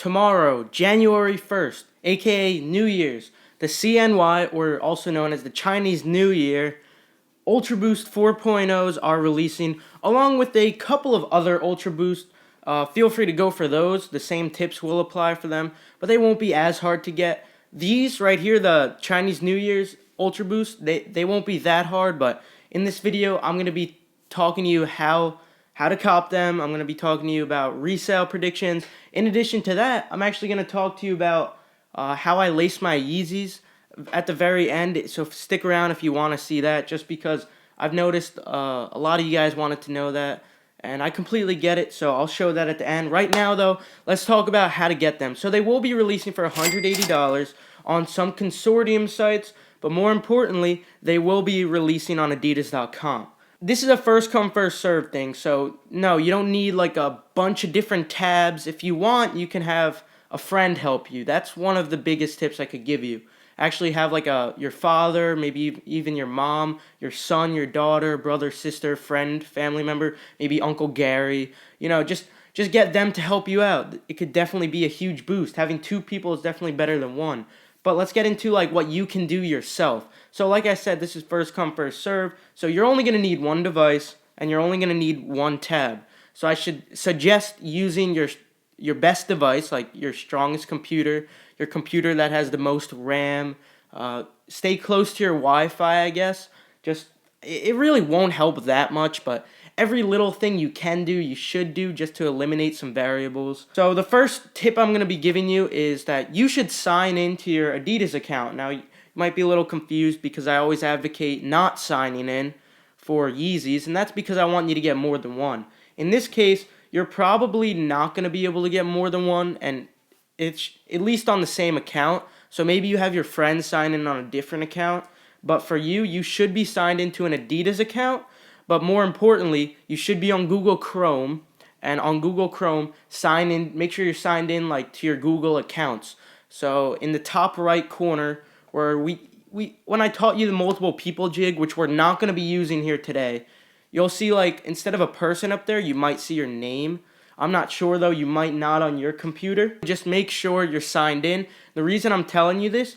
tomorrow, January 1st, aka New Year's, the CNY, or also known as the Chinese New Year, Ultra Boost 4.0s are releasing, along with a couple of other Ultra Boost. Feel free to go for those. The same tips will apply for them, but they won't be as hard to get. These right here, the Chinese New Year's Ultra Boost, they won't be that hard, but in this video, I'm going to be talking to you how to cop them. I'm going to be talking to you about resale predictions. In addition to that, I'm actually going to talk to you about how I lace my Yeezys at the very end. So stick around if you want to see that, just because I've noticed a lot of you guys wanted to know that, and I completely get it, so I'll show that at the end. Right now, though, let's talk about how to get them. So they will be releasing for $180 on some consortium sites, but more importantly, they will be releasing on Adidas.com. This is a first come first serve thing, so no, you don't need like a bunch of different tabs. If you want, you can have a friend help you. That's one of the biggest tips I could give you. Actually have like your father, maybe even your mom, your son, your daughter, brother, sister, friend, family member, maybe Uncle Gary, just get them to help you out. It could definitely be a huge boost. Having two people is definitely better than one. But let's get into like what you can do yourself. So like I said, this is first come first serve. So you're only going to need one device and you're only going to need one tab. So I should suggest using your best device, like your strongest computer, your computer that has the most RAM. Stay close to your Wi-Fi, I guess. It really won't help that much, but every little thing you can do, you should do, just to eliminate some variables. So the first tip I'm going to be giving you is that you should sign into your Adidas account. Now, you might be a little confused because I always advocate not signing in for Yeezys, and that's because I want you to get more than one. In this case, you're probably not going to be able to get more than one, and it's at least on the same account. So maybe you have your friends sign in on a different account, but for you, you should be signed into an Adidas account. But more importantly, you should be on Google Chrome, and on Google Chrome, sign in. Make sure you're signed in like to your Google accounts. So in the top right corner, where when I taught you the multiple people jig, which we're not going to be using here today, you'll see like instead of a person up there, you might see your name. I'm not sure though, you might not on your computer. Just make sure you're signed in. The reason I'm telling you this,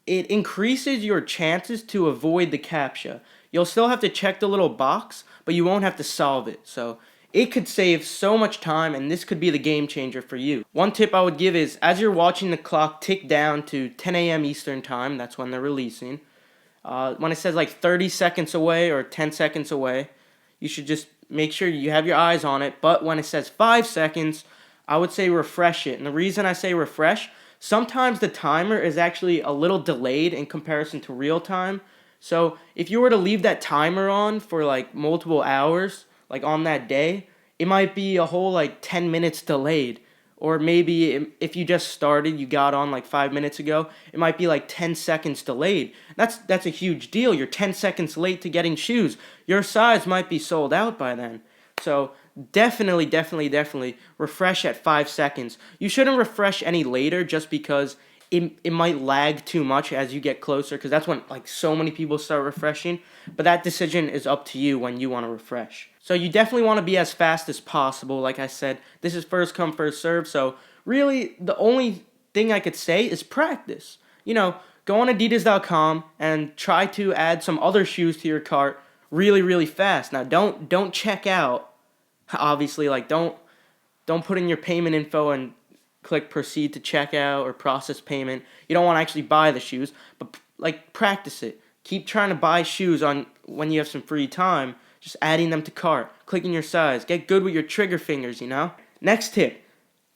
it increases your chances to avoid the CAPTCHA. You'll still have to check the little box, but you won't have to solve it. So it could save so much time, and this could be the game changer for you. One tip I would give is, as you're watching the clock tick down to 10 a.m. Eastern time, that's when they're releasing, when it says like 30 seconds away or 10 seconds away, you should just make sure you have your eyes on it. But when it says 5 seconds, I would say refresh it. And the reason I say refresh, sometimes the timer is actually a little delayed in comparison to real time. So if you were to leave that timer on for like multiple hours, like on that day, it might be a whole like 10 minutes delayed. Or maybe if you just started, you got on like 5 minutes ago, it might be like 10 seconds delayed. That's a huge deal. You're 10 seconds late to getting shoes. Your size might be sold out by then. So definitely refresh at 5 seconds. You shouldn't refresh any later just because it might lag too much as you get closer, because that's when like so many people start refreshing. But that decision is up to you when you want to refresh. So you definitely want to be as fast as possible. Like I said, this is first come first serve. So really the only thing I could say is practice. Go on Adidas.com and try to add some other shoes to your cart really fast. Now don't check out. Obviously, like don't put in your payment info and click proceed to checkout or process payment. You don't want to actually buy the shoes, but like practice it. Keep trying to buy shoes on when you have some free time, just adding them to cart, clicking your size. Get good with your trigger fingers, Next tip,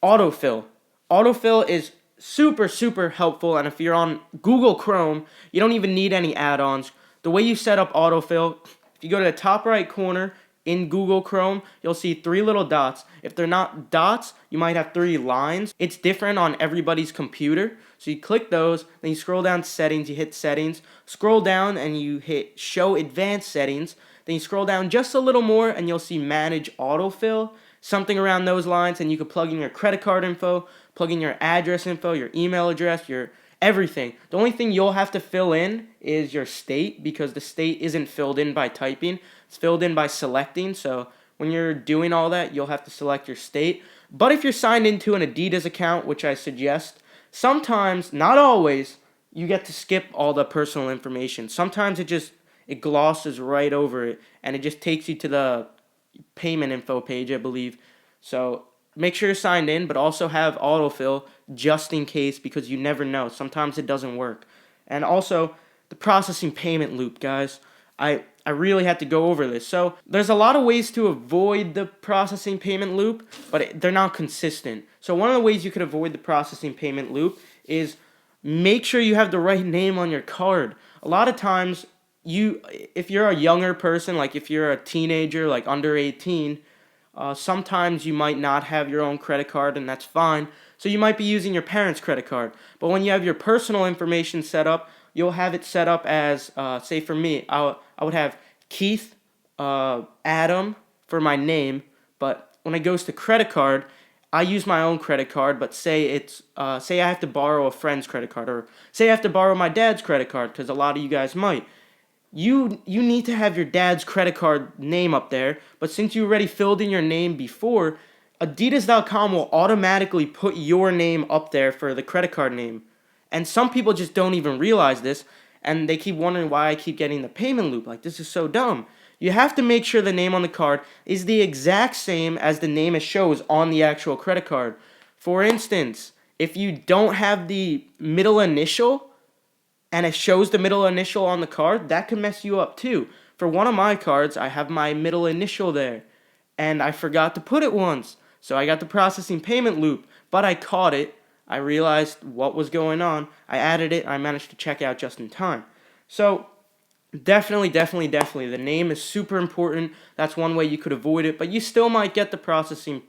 autofill. Autofill is super helpful, and if you're on Google Chrome, you don't even need any add-ons. The way you set up autofill, if you go to the top right corner in Google Chrome, you'll see 3 little dots. If they're not dots, you might have 3 lines. It's different on everybody's computer. So you click those, then you scroll down to settings, you hit settings, scroll down and you hit show advanced settings, then you scroll down just a little more and you'll see manage autofill, something around those lines, and you can plug in your credit card info, plug in your address info, your email address, your everything. The only thing you'll have to fill in is your state, because the state isn't filled in by typing. It's filled in by selecting. So when you're doing all that, you'll have to select your state. But if you're signed into an Adidas account, which I suggest, sometimes, not always, you get to skip all the personal information. Sometimes it glosses right over it, and it just takes you to the payment info page, I believe. So make sure you're signed in, but also have autofill just in case, because you never know. Sometimes it doesn't work. And also the processing payment loop, guys. I really had to go over this. So there's a lot of ways to avoid the processing payment loop, but they're not consistent. So one of the ways you could avoid the processing payment loop is make sure you have the right name on your card. A lot of times, if you're a younger person, like if you're a teenager, like under 18, sometimes you might not have your own credit card, and that's fine. So you might be using your parents' credit card. But when you have your personal information set up, you'll have it set up as, say for me, I would have Keith Adam for my name. But when it goes to credit card, I use my own credit card. But say I have to borrow a friend's credit card, or say I have to borrow my dad's credit card, because a lot of you guys might. You need to have your dad's credit card name up there, but since you already filled in your name before, Adidas.com will automatically put your name up there for the credit card name. And some people just don't even realize this, and they keep wondering why I keep getting the payment loop. Like, this is so dumb. You have to make sure the name on the card is the exact same as the name it shows on the actual credit card. For instance, if you don't have the middle initial, and it shows the middle initial on the card, that can mess you up too. For one of my cards, I have my middle initial there, and I forgot to put it once. So I got the processing payment loop, but I caught it. I realized what was going on. I added it. I managed to check out just in time. So definitely, the name is super important. That's one way you could avoid it, but you still might get the processing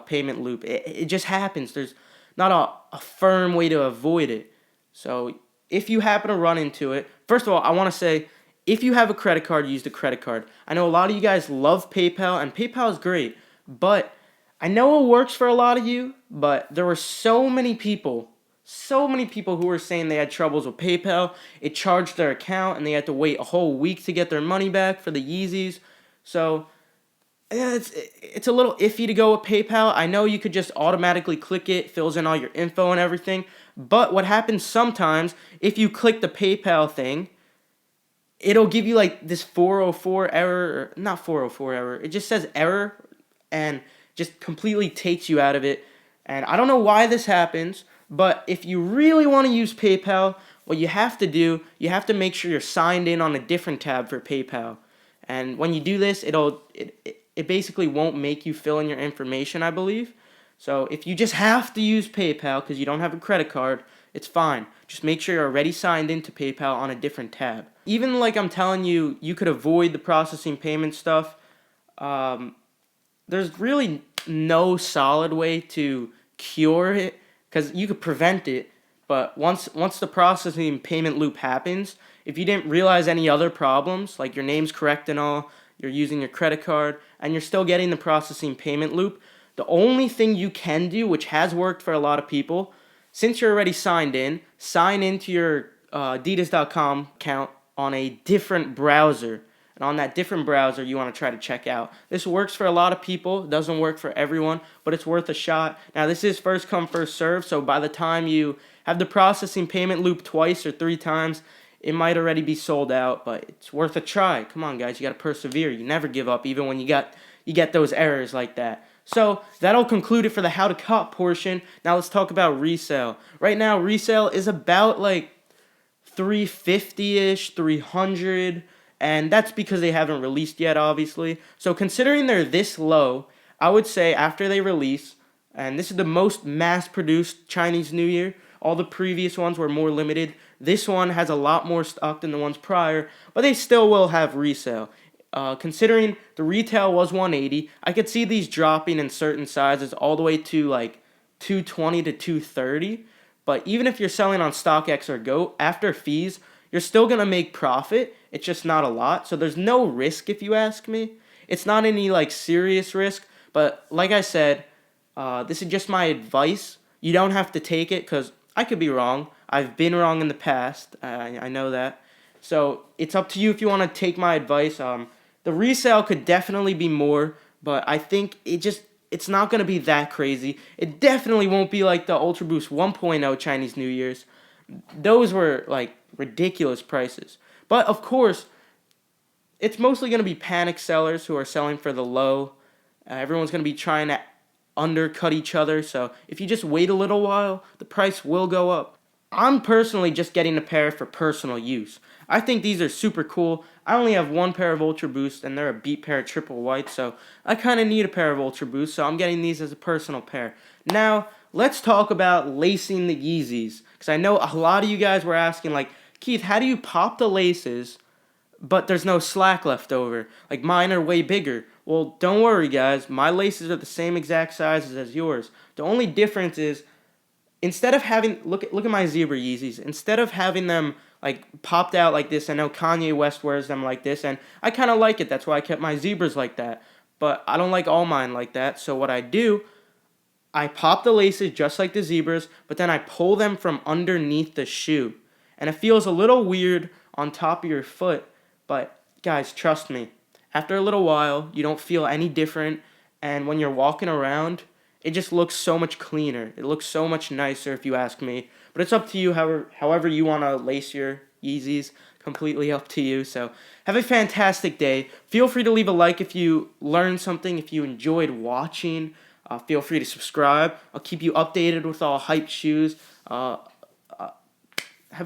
payment loop. It just happens. There's not a firm way to avoid it. So if you happen to run into it, first of all, I want to say, if you have a credit card, use the credit card. I know a lot of you guys love PayPal, and PayPal is great, but I know it works for a lot of you, but there were so many people who were saying they had troubles with PayPal. It charged their account, and they had to wait a whole week to get their money back for the Yeezys. So yeah, it's a little iffy to go with PayPal. I know you could just automatically click it, fills in all your info and everything. But what happens sometimes, if you click the PayPal thing, it'll give you like this 404 error, or not 404 error. It just says error and just completely takes you out of it. And I don't know why this happens, but if you really want to use PayPal, what you have to do, you have to make sure you're signed in on a different tab for PayPal. And when you do this, it basically won't make you fill in your information, I believe. So if you just have to use PayPal because you don't have a credit card, it's fine. Just make sure you're already signed into PayPal on a different tab. Even like I'm telling you, you could avoid the processing payment stuff. There's really no solid way to cure it, because you could prevent it. But once the processing payment loop happens, if you didn't realize any other problems, like your name's correct and all, you're using your credit card, and you're still getting the processing payment loop, the only thing you can do, which has worked for a lot of people, since you're already signed in, sign into your Adidas.com account on a different browser. And on that different browser, you want to try to check out. This works for a lot of people. It doesn't work for everyone, but it's worth a shot. Now, this is first come, first serve, so by the time you have the processing payment loop twice or 3 times, it might already be sold out, but it's worth a try. Come on, guys, you got to persevere. You never give up, even when you get those errors like that. So that'll conclude it for the how to cop portion. Now let's talk about resale. Right now, resale is about like $350-ish, $300, and that's because they haven't released yet, obviously. So considering they're this low, I would say after they release, and this is the most mass-produced Chinese New Year, all the previous ones were more limited. This one has a lot more stock than the ones prior, but they still will have resale. Considering the retail was $180, I could see these dropping in certain sizes all the way to like $220 to $230. But even if you're selling on StockX or Go, after fees, you're still going to make profit. It's just not a lot. So there's no risk, if you ask me. It's not any like serious risk. But like I said, this is just my advice. You don't have to take it, because I could be wrong. I've been wrong in the past. I know that. So it's up to you if you want to take my advice. The resale could definitely be more, but I think it's not going to be that crazy. It definitely won't be like the Ultra Boost 1.0 Chinese New Year's. Those were like ridiculous prices. But of course, it's mostly going to be panic sellers who are selling for the low. Everyone's going to be trying to undercut each other. So if you just wait a little while, the price will go up. I'm personally just getting a pair for personal use. I think these are super cool. I only have one pair of Ultra Boost, and they're a beat pair triple white, so I kind of need a pair of Ultra Boost, so I'm getting these as a personal pair. Now, let's talk about lacing the Yeezys, because I know a lot of you guys were asking, like, Keith, how do you pop the laces, but there's no slack left over? Like, mine are way bigger. Well, don't worry, guys. My laces are the same exact sizes as yours. The only difference is, instead of having, look at my zebra Yeezys, instead of having them like popped out like this, I know Kanye West wears them like this, and I kind of like it. That's why I kept my zebras like that. But I don't like all mine like that. So what I do, I pop the laces just like the zebras, but then I pull them from underneath the shoe. And it feels a little weird on top of your foot, but guys, trust me. After a little while, you don't feel any different, and when you're walking around, it just looks so much cleaner. It looks so much nicer if you ask me. But it's up to you however you want to lace your Yeezys. Completely up to you. So have a fantastic day. Feel free to leave a like if you learned something, if you enjoyed watching. Feel free to subscribe. I'll keep you updated with all hyped shoes. Have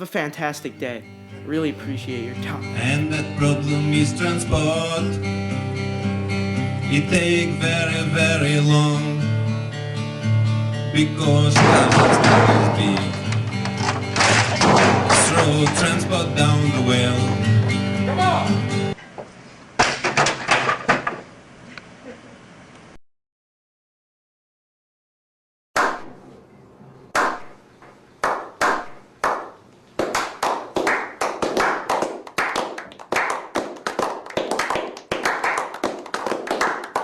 a fantastic day. Really appreciate your time. And that problem is transport. It take very, very long, because Kazakhstan is big. Throw transport down the well.